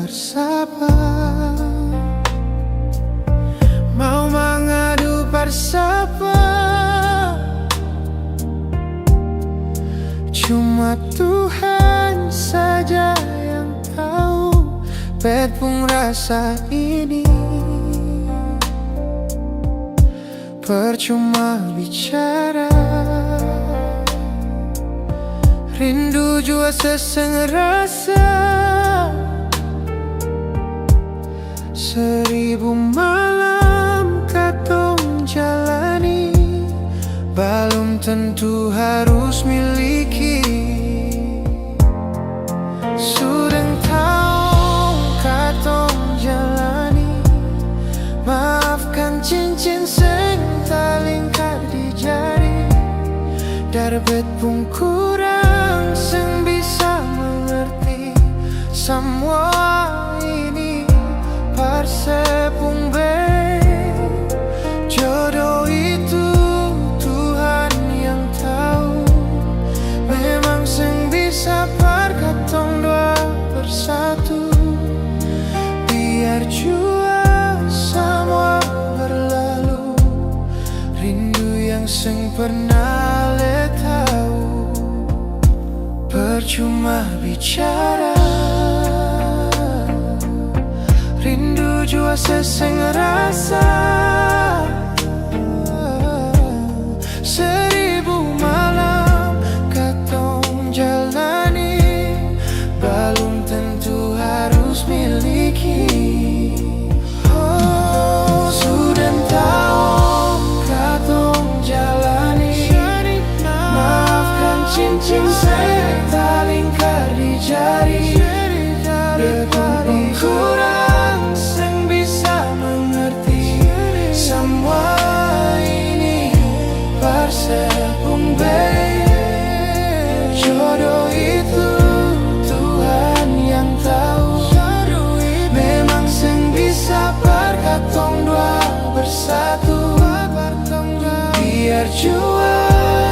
bersabar, mau mengadu bersabar. Cuma Tuhan saja yang tahu betpung rasa ini. Percuma bicara, rindu jua seseng rasa. 1000 malam katong jalani, belum tentu harus miliki. Sudah tahu katong jalani, maafkan cincin seng talingkar di jari. Darbet pun kurang seng bisa mengerti semua ini. Parsepung be, jodoh itu Tuhan yang tahu. Memang seng bisa perkatong dua bersatu. Biar jua semua berlalu, rindu yang seng pernah le tahu. Percuma bicara, rindu jua seseng rasa. 1000 malam katong jalani, belum tentu harus miliki. Oh, sudah tahu katong jalani, maafkan cincin seng talingkar di jari. Betpun kurang seng bisa mengerti semua ini. Parsepung be, jodoh itu Tuhan yang tahu. Memang seng bisa perkatong dua bersatu. Biar jua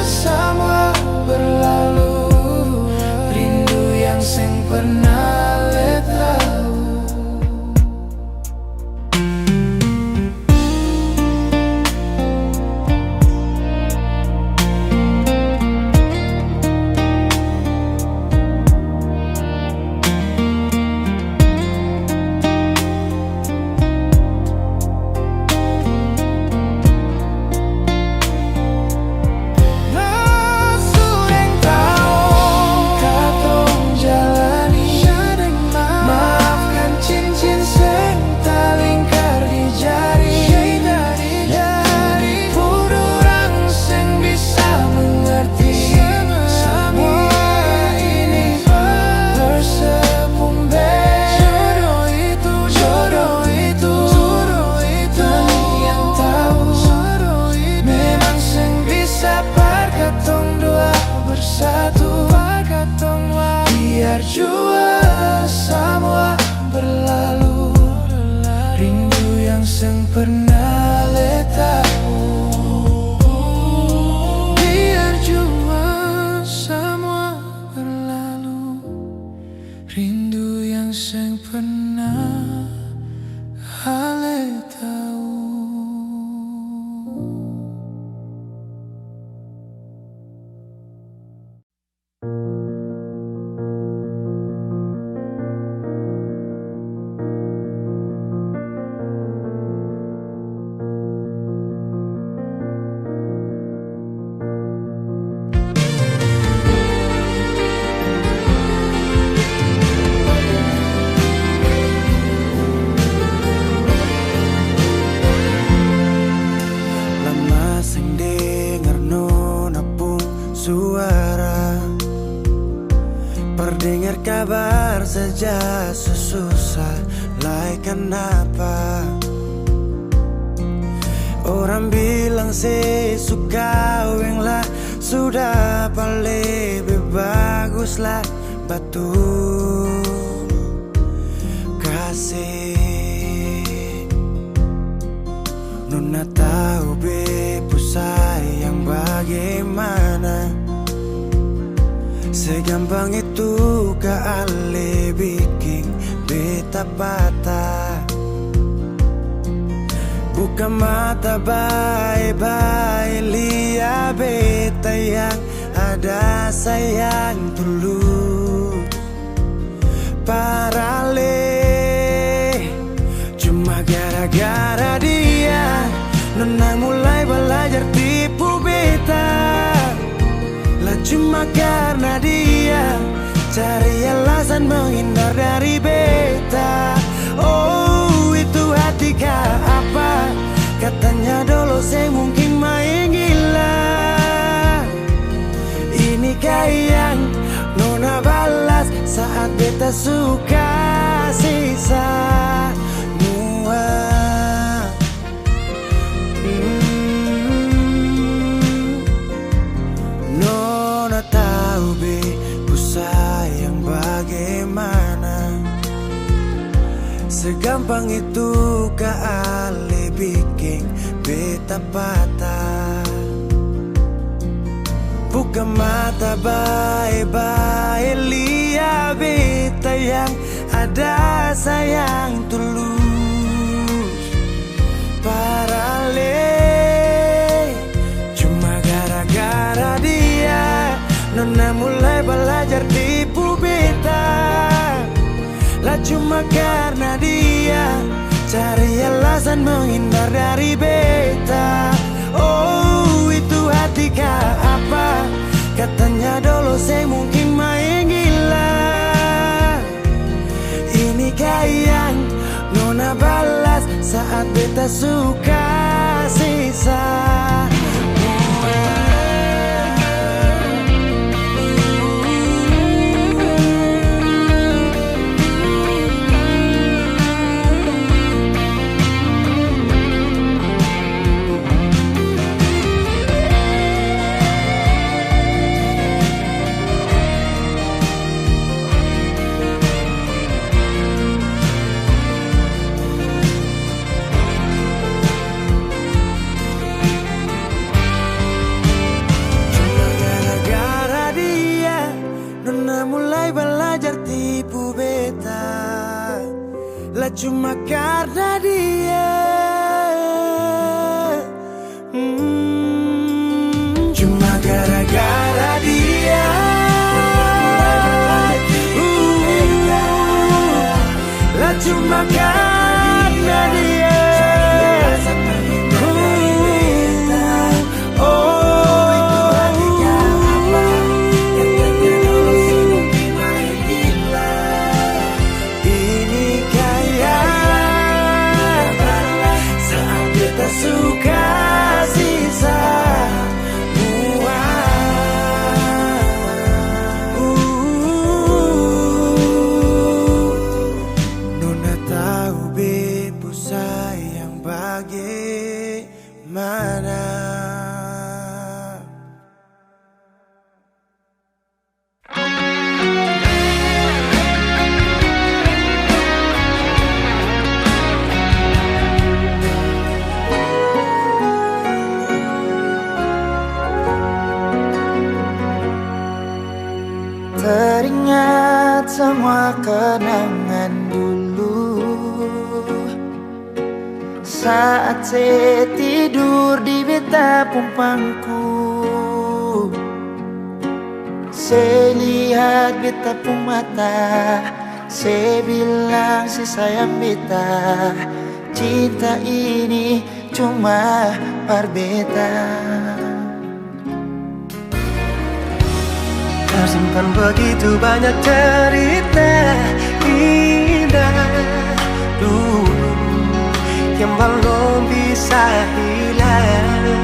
semua berlalu, rindu yang seng pernah le tahu. Biar jua semua berlalu, rindu yang seng pernah le tahu. Biar jua semua berlalu, rindu yang seng pernah le tahu. Perdengar kabar saja susah, lai kenapa? Orang bilang sih suka weng lah, sudah paling lebih bagus lah batu kasih. Nona tahu bepu sayang bagaimana. Segampang itu kali bikin beta patah. Buka mata baik-baik, lihat beta yang ada sayang tulus. Parale cuma gara-gara dia, nona mulai belajar tipu beta. Lah cuma karena dia cari alasan menghindar dari beta. Oh itu hati kah apa? Katanya dulu saya mungkin main gila. Ini yang nona balas saat beta suka sisa mua. Nona tahu be ku sayang bagaimana. Segampang itu kali bikin beta patah. Buka mata baik-baik, lihat beta yang ada sayang tulus. Parale cuma gara-gara dia, nona mulai belajar tipu beta. Lah cuma karena dia cari alasan menghindar dari beta. Oh itu hati kah apa? Katanya dulu saya mungkin main gila. Ini yang nona balas saat beta suka sisa. Lah cuma karena dia cuma gara-gara dia lah cuma karena dia teringat semua kenangan dulu saat saya tidur di beta pumpangku. Saya lihat beta pung mata, saya bilang si sayang beta, cinta ini cuma par beta. Tersimpan begitu banyak cerita indah dulu yang belum bisa hilang.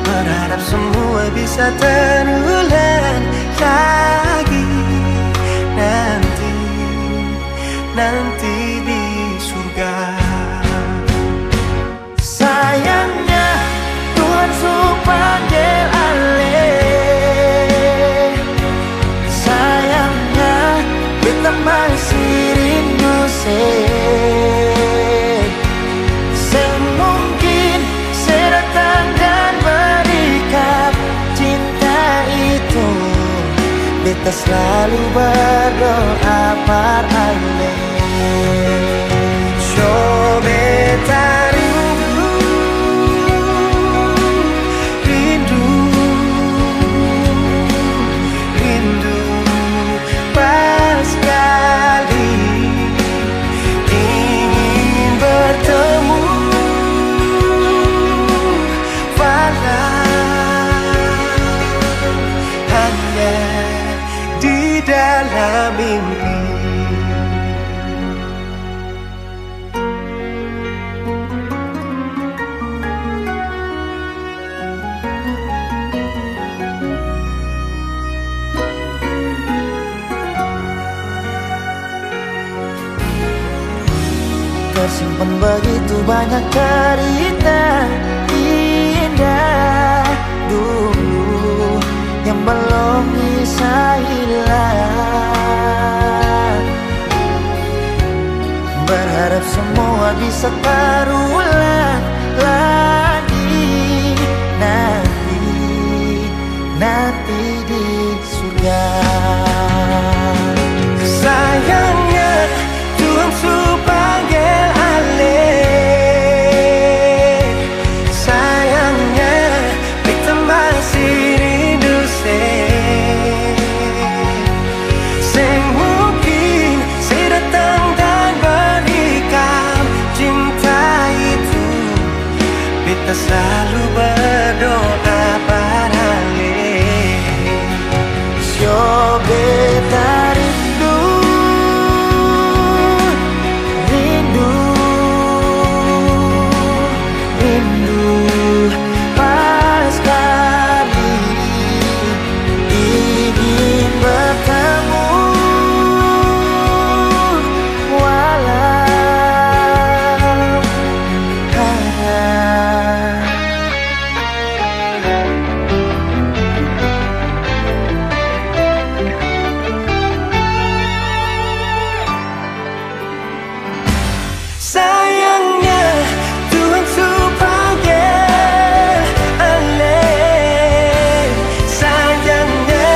Berharap semua bisa terulang lagi nanti di surga. Sayangnya Tuhan panggil ale. Sayangnya beta masih rindu semungkin saya datang dan berikan cinta itu. Beta Beta selalu berdoa parale. So beta rindu, rindu, rindu pas sekali ingin bertemu, walau hanya di dalam mimpi. Tersimpan begitu banyak cerita indah dulu yang belum bisa hilang. Berharap semua bisa terulang lagi nanti di surga. Sayangnya Tuhan panggil ale. Sayangnya beta masih rindu sing mungkin saya datang dan berikan cinta itu. Beta selalu berdoa parale. Yo beta rindu, rindu, rindu pas sekali ingin bertemu, walau hanya Sayangnya Tuhan panggil ale. Sayangnya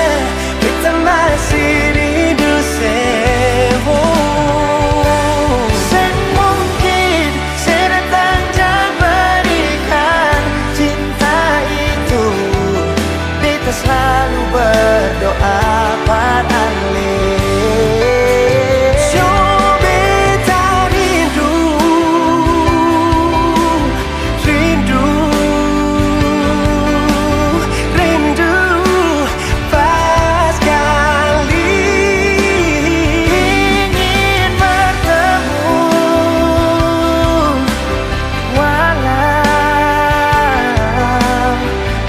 kita masih rindu mungkin saya datang dan berikan cinta itu. Beta selalu berdoa parale. So beta rindu, rindu, rindu pas sekali Ingin bertemu, walau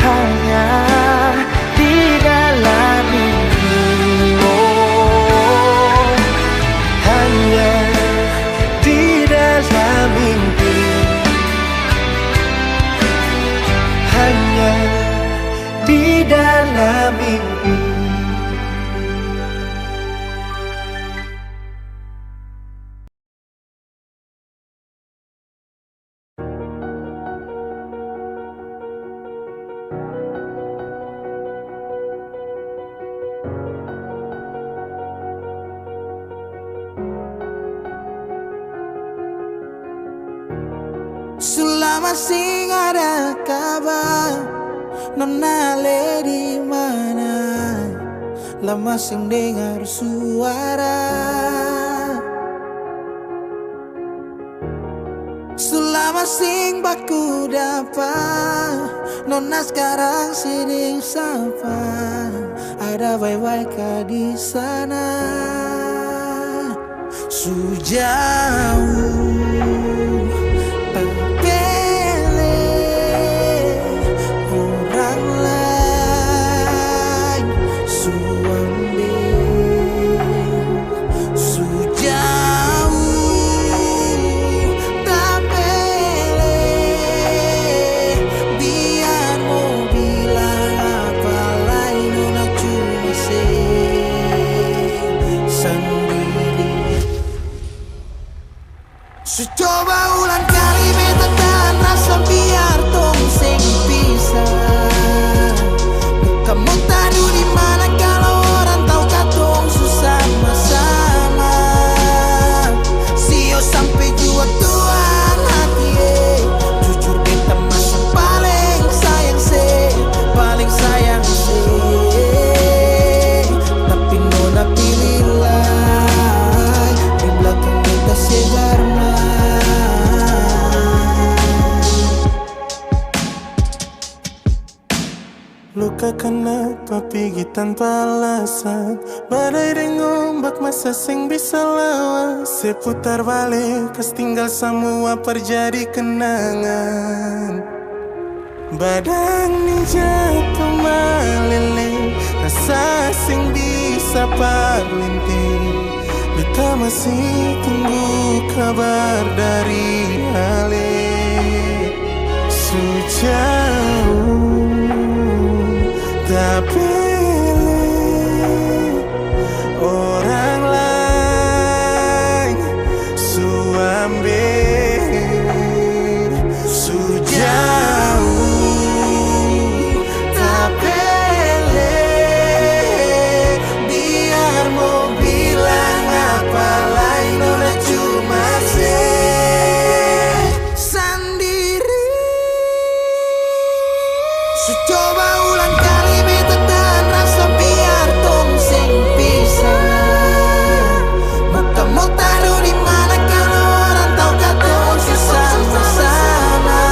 hanya di dalam mimpi. Oh, hanya di dalam mimpi, hanya di dalam mimpi. selama sing ada kabar, nona le di mana? Lama sing dengar suara. Selama sing baku dapat, nona sekarang sering sapa. Ada bye-bye kah di sana? Sejauh orang lain suambil sejauh tak boleh. Biar mau bilang apa lain, nona cuma sendiri. entah kenapa pergi tanpa alasan. Badai dan ombak masa sing bisa lawan. Seputar balik kas tinggal semua terjadi kenangan. Badang ni jatuh meleleh, rasa sing bisa parlinting. Beta masih tunggu kabar dari Ale. Sejauh tak pilih orang lain suambil. Sejauh tak pilih, biar mau bilang apa lain, nona cuma sendiri. Secoba ulang kali beta tahan rasa biar tong sing pisah. Mata mau taruh di mana kalau orang tahu kata orang sesama-sama.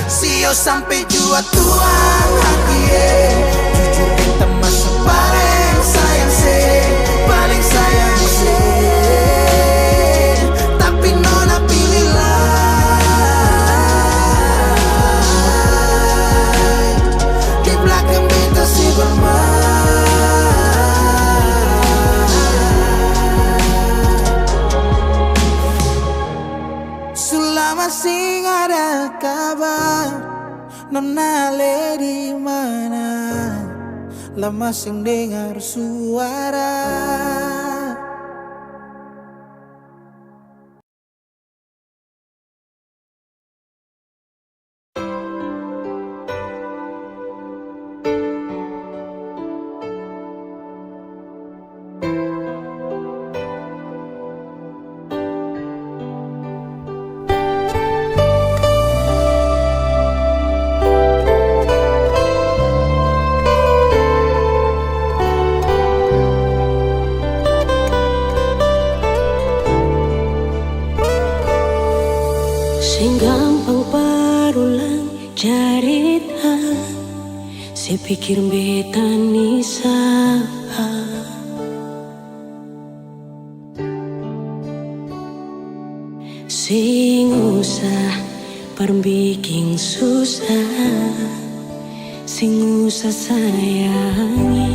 Sio sampai jua tuang hati jujur beta masih paling sayang paling sayang tapi nona pilihlah di belakang beta si selama sing ada kabar nona le di mana, lama sing dengar suara. Sing gampang parulang cerita, saya pikir beta ni salah. Sing usah perbikin susah, sing usah sayangi.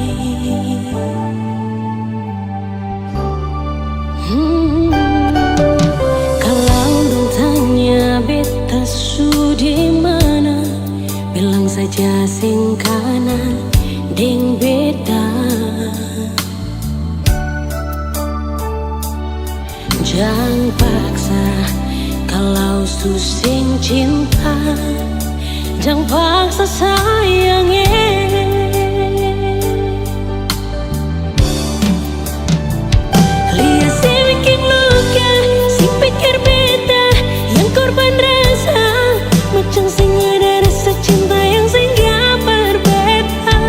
Beta su di mana, bilang saja sing kanan deng beta. Jangan paksa kalau su sing cinta, jangan paksa sayangnya. Lihat si bikin luka, si pikir beta yang korban rasa, macam sing ada rasa cinta yang sing gak berbeda.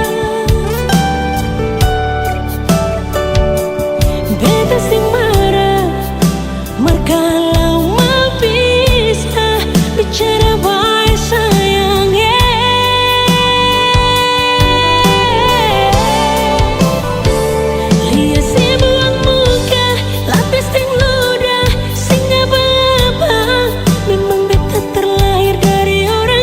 Beta sing marah, kalau mau bisa bicara baik sayangnya. Lihat si buang muka, lapis ting ludah, sing apa-apa. Memang beta terlahir dari orang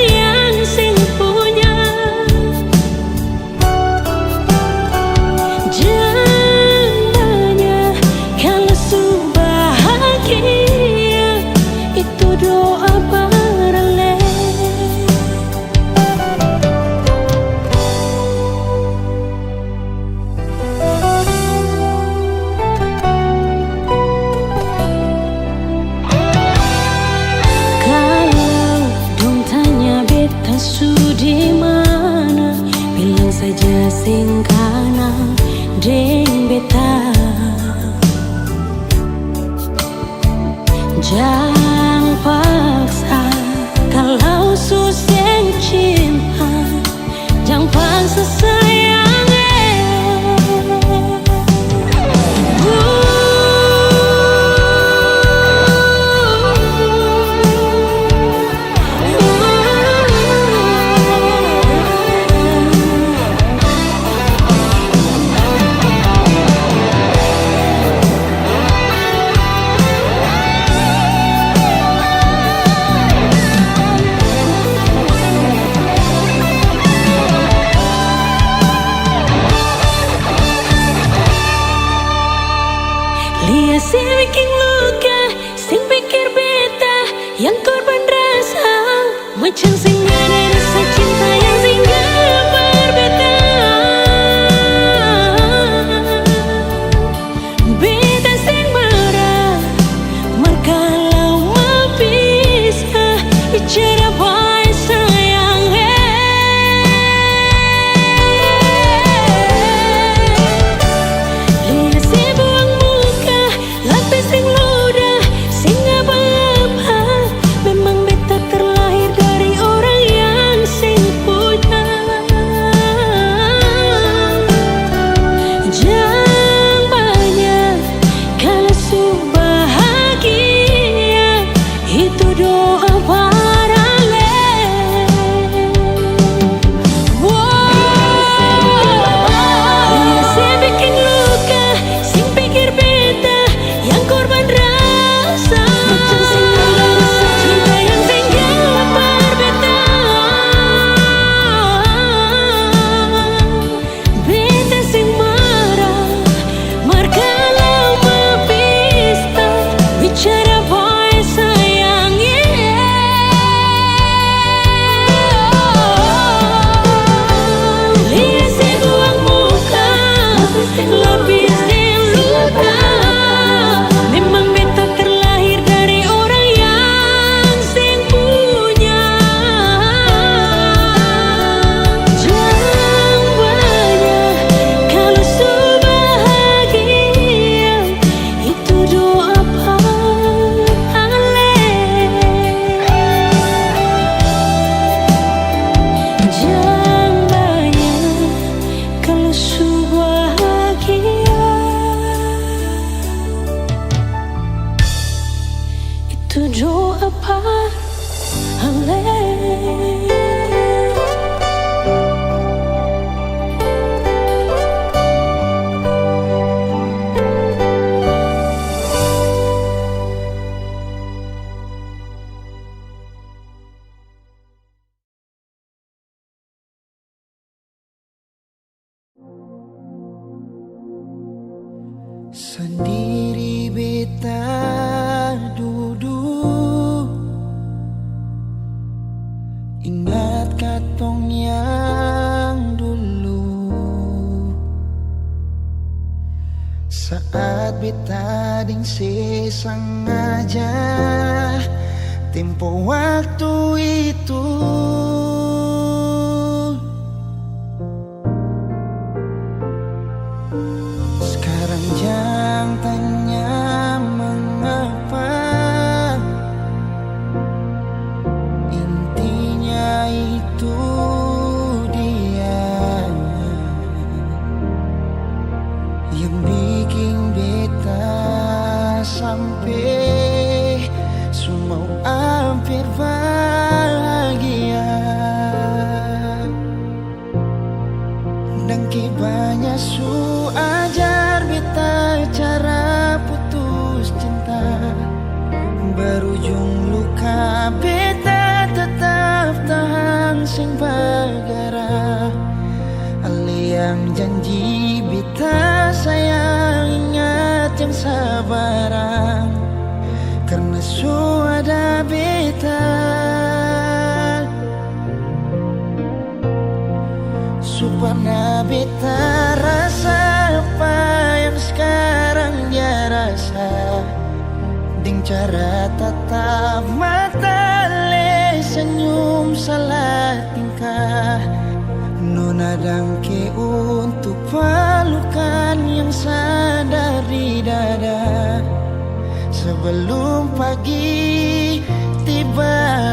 rasa macam sing ada rasa cinta yang singgah berbeda. Beda sing marah markalau bisa bicara baik sayang. Lihat si buang muka lapis sing ludah sing apa-apa. Memang beta terlahir dari orang yang sing punya. Jangan banyak kalau su bahagia itu doa parale. Lihat si bikin luka sing pikir beta yang korban rasa macam sing ada rasa cinta yang singgah berbeda. Beta sing marah markalau bisa bicara baik sayang. Lihat si buang muka lapis sing luka. Memang beta terlahir dari orang yang sing punya. Jangan banyak kalau su bahagia itu doa parale. Jangan banyak kalau su bahagia itu doa parale. Sendiri beta duduk, ingat katong yang dulu. Saat beta ding sengaja tempo waktu itu. Sekarang jangan tanya mengapa, intinya itu dia yang bikin beta sampai semua hampir bahagia. Dan banyak su ajar beta cara putus cinta, berujung luka beta tetap tahan sing bagara. Ali yang janji beta sayang ingat yang sabaran, karena su ada beta. Supaya beta rasa apa yang sekarang dia rasa, ding cara tatap mata le senyum salah tingkah. Nona dangke untuk pelukan yang sadar di dada sebelum pagi tiba.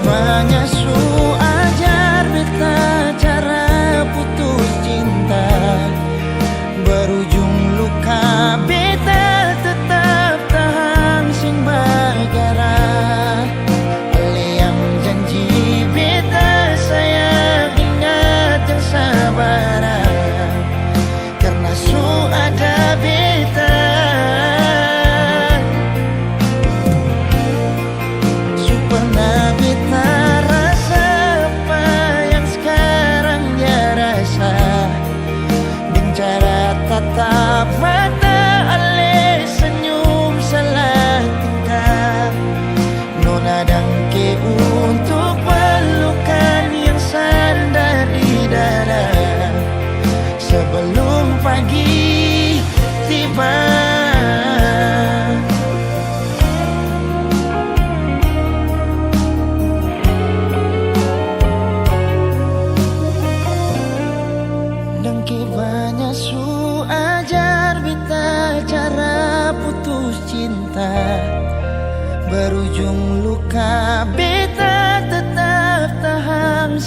Banyak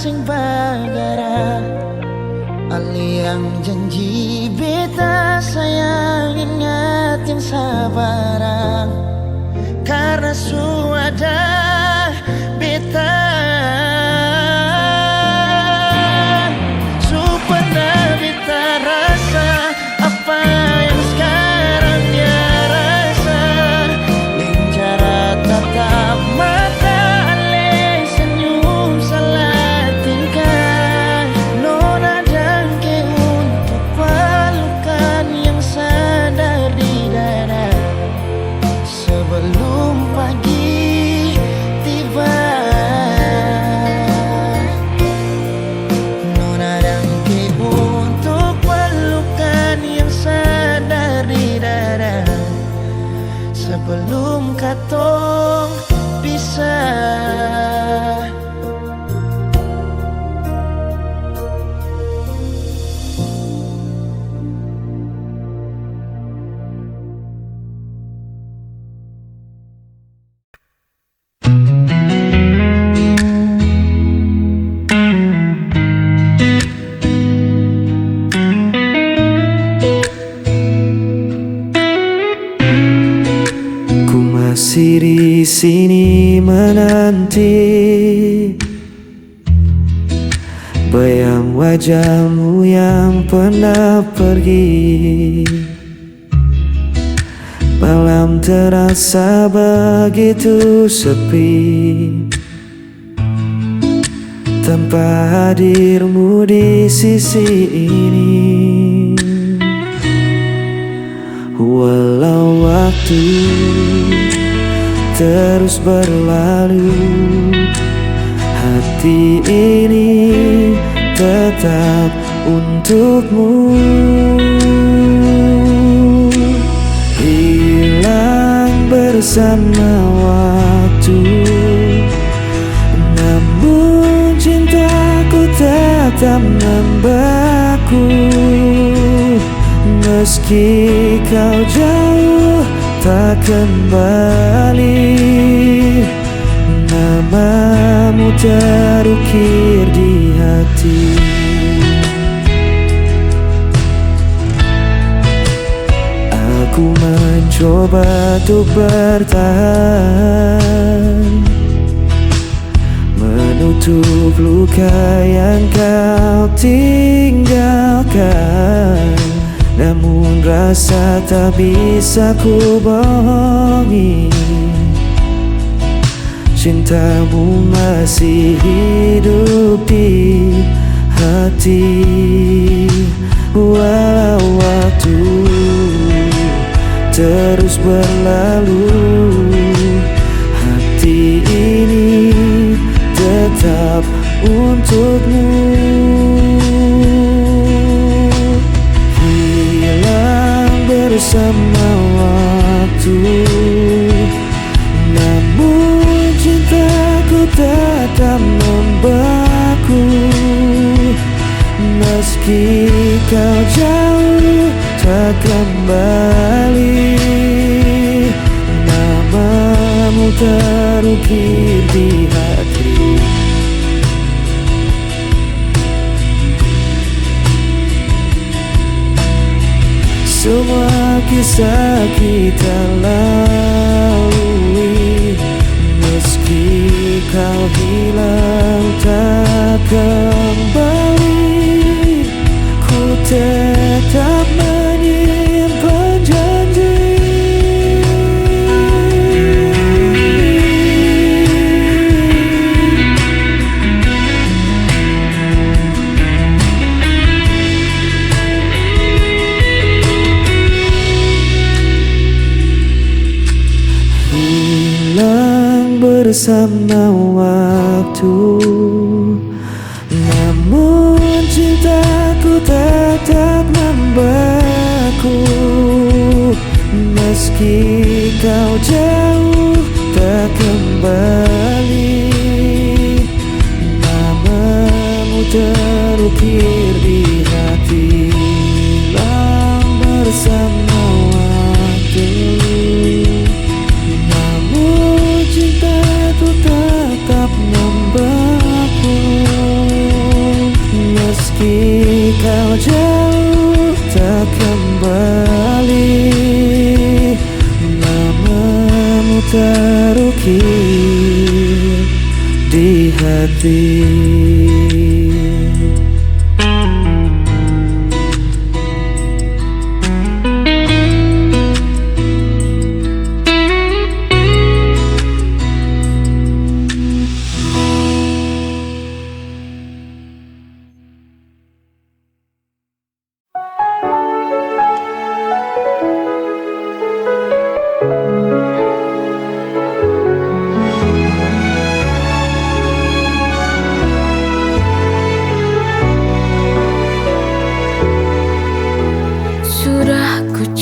sing bagara Ali yang janji beta sayang ingat yang sabarang karena sudah beta supaya beta rasa apa yang sekarang dia rasa lencara tatap mata ale senyum salah tingkah nona dangke untuk pelukan yang sadar di dada sebelum pagi tiba. Nona dangke untuk pelukan yang sadar di dada sebelum katong pisah. Ku masih di sini menanti bayang wajahmu yang pernah pergi. Malam terasa begitu sepi tanpa hadirmu di sisi ini. Walau waktu terus berlalu, hati ini tetap untukmu. Hilang bersama waktu, namun cintaku tetap membeku. Meski kau jauh tak kembali, namamu terukir di hati. Aku mencoba untuk bertahan, menutup luka yang kau tinggalkan. Namun rasa tak bisa ku bohongi, cintamu masih hidup di hati. Walau waktu terus berlalu, hati ini tetap untukmu. Bersama waktu, namun cintaku tetap membeku. Meski kau jauh tak kembali, namamu terukir di hati. Semua kisah kita lalui, meski kau hilang tak kembali, ku tetap menyimpan janji. Bersama waktu, namun cintaku tetap membeku. Meski kau jauh tak kembali, namamu terukir di hati. Hilang bersama waktu, namun cintaku tetap membeku. Walau jauh tak kembali, namamu terukir di hati.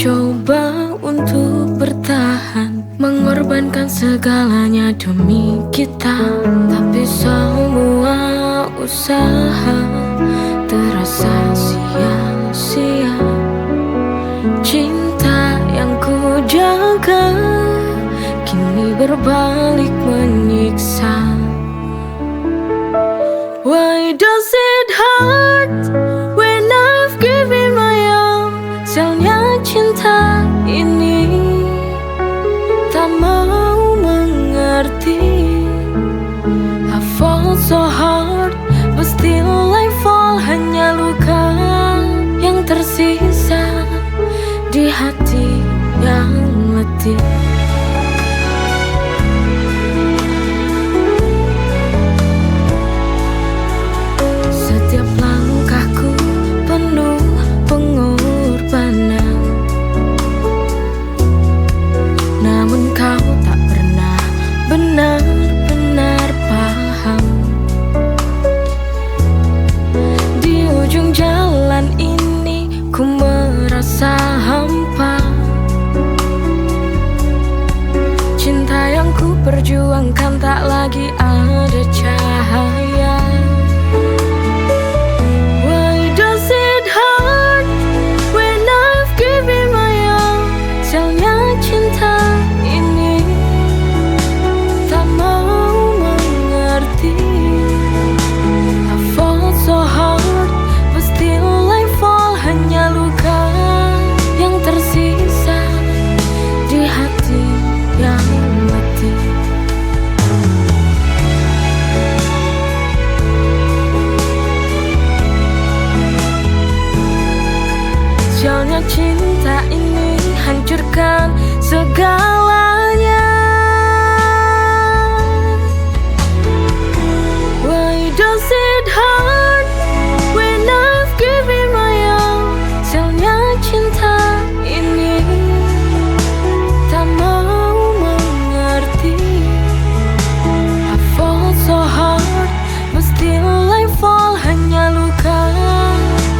Coba untuk bertahan, mengorbankan segalanya demi kita, tapi semua usaha terasa sia-sia. Cinta yang ku jaga kini berbalik menyiksa. Why does it hurt when I've given my all? Sialnya cinta ini tak mau mengerti. I fall so hard, but still I fall. Hanya luka yang tersisa di hati yang letih. Setiap langkahku penuh pengorbanan, namun kau tak pernah benar-benar paham. Di ujung jalan ini ku merasa hampa. Cinta yang ku perjuangkan tak lagi ada cahaya. Sialnya cinta ini hancurkan segalanya. Why does it hurt when I've given my all? Sialnya cinta ini tak mau mengerti. I fall so hard, but still I fall. Hanya luka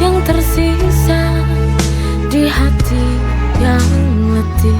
yang tersisa di hati yang letih.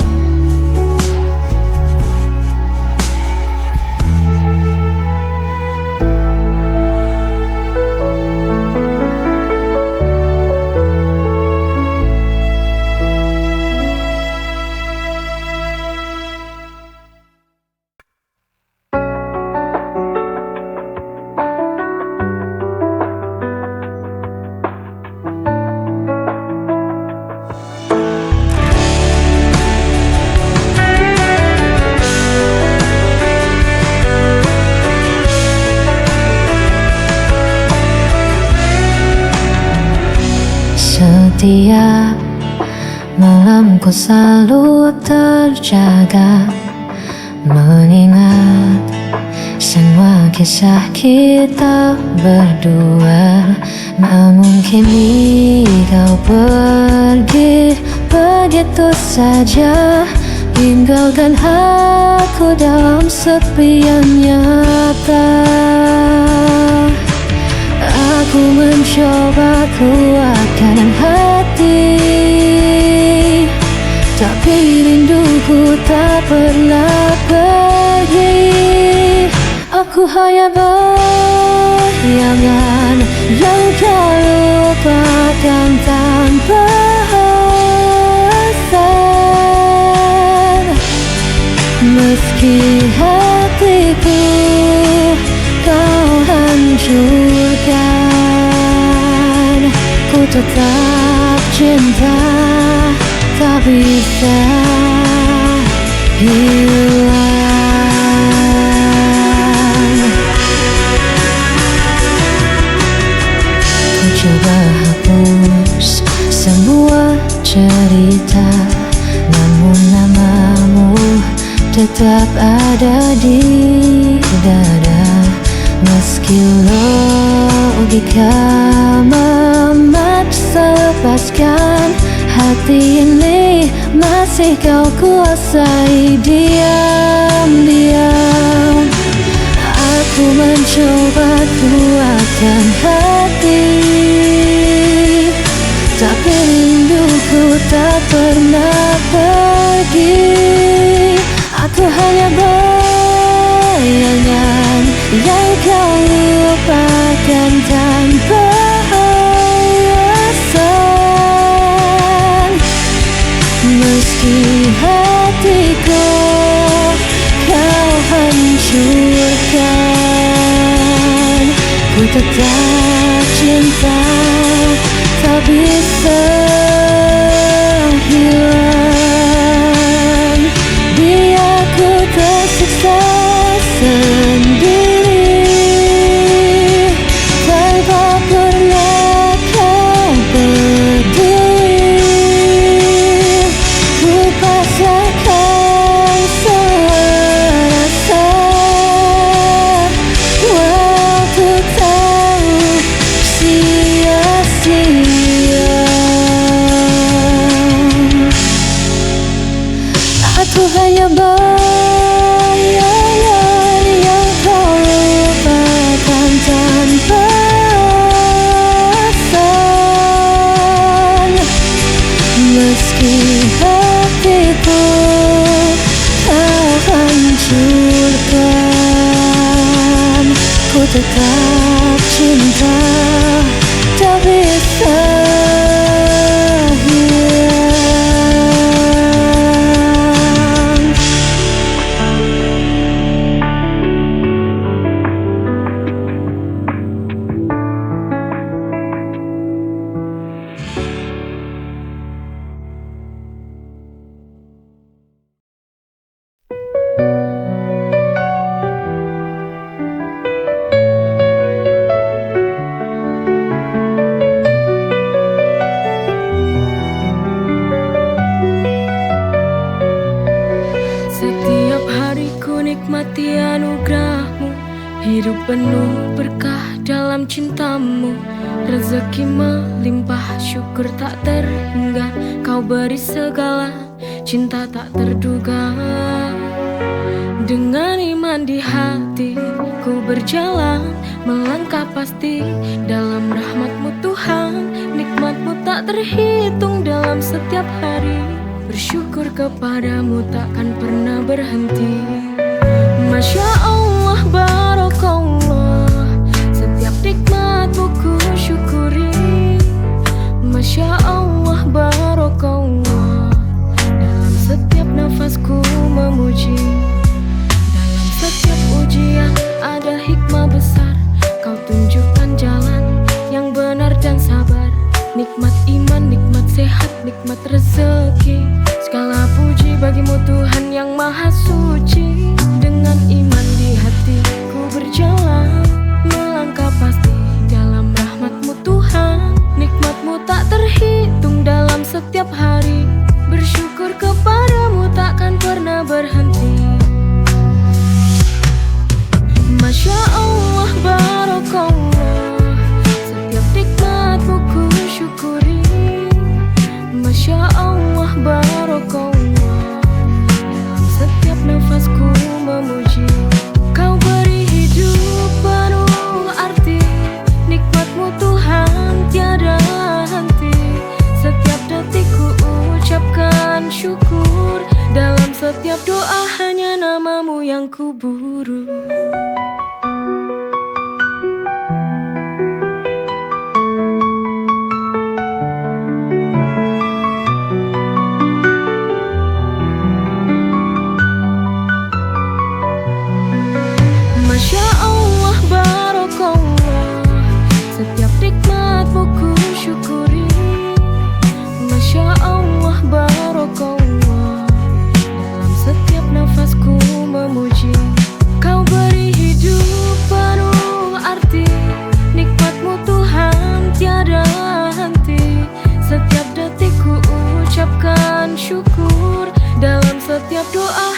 Setiap malamku selalu terjaga, mengingat semua kisah kita berdua. Namun kini kau pergi begitu saja, tinggalkan aku dalam sepi yang nyata. Aku mencoba kuatkan hati, tapi rinduku tak pernah pergi. Aku hanya bayangan yang kau lupakan tanpa alasan. Meski hatiku kau hancurkan, ku tetap cinta, tak bisa hilang. Ku coba hapus semua cerita, namun namamu tetap ada di dada. Meski logika memaksa lepaskan, hati ini masih kau kuasai diam-diam. Aku mencoba kuatkan hati, tapi rinduku tak pernah pergi. Aku hanya bayangan yang kau lupakan tanpa alasan. Meski hatiku kau hancurkan, ku tetap cinta, tak bisa hilang. Biar ku tersiksa sendiri, tanpa pernah kau peduli. Ku pasrahkan semua rasa, waktu tak sia-sia. Aku hanya bayangan yang kau lupakan tanpa alasan. Meski hatiku kau hancurkan, ku tetap cinta, tak bisa hilang. Setiap hari ku nikmati anugerahmu, hidup penuh berkah dalam cintamu. Rezeki melimpah, syukur tak terhingga, kau beri segala cinta tak terduga. Dengan iman di hati ku berjalan, melangkah pasti dalam rahmat-Mu Tuhan. Nikmat-Mu tak terhitung dalam setiap hari, bersyukur kepadamu takkan pernah berhenti. Masya Allah, Barakallah, setiap nikmat-Mu ku syukuri. Masya Allah, Barakallah, dalam setiap nafasku memuji. Dalam setiap ujian ada hikmah besar, kau tunjukkan jalan yang benar dan sabar. Nikmat iman, nikmat sehat, nikmat rezeki, segala puji bagimu Tuhan yang maha suci. Dengan iman di hati ku berjalan, melangkah pasti dalam rahmat-Mu Tuhan. Nikmat-Mu tak terhitung dalam setiap hari, bersyukur kepadamu takkan pernah berhenti. Masya Allah, Barakallah, setiap nikmat-Mu ku syukuri. Masya Allah, Barakallah, dalam setiap nafasku memuji. Kau beri hidup penuh arti, nikmat-Mu Tuhan tiada henti. Setiap detik ku ucapkan syukur, dalam setiap doa hanya nama-Mu yang ku buru. Masya Allah, Barakallah, setiap nikmat-Mu ku syukuri. setiap doa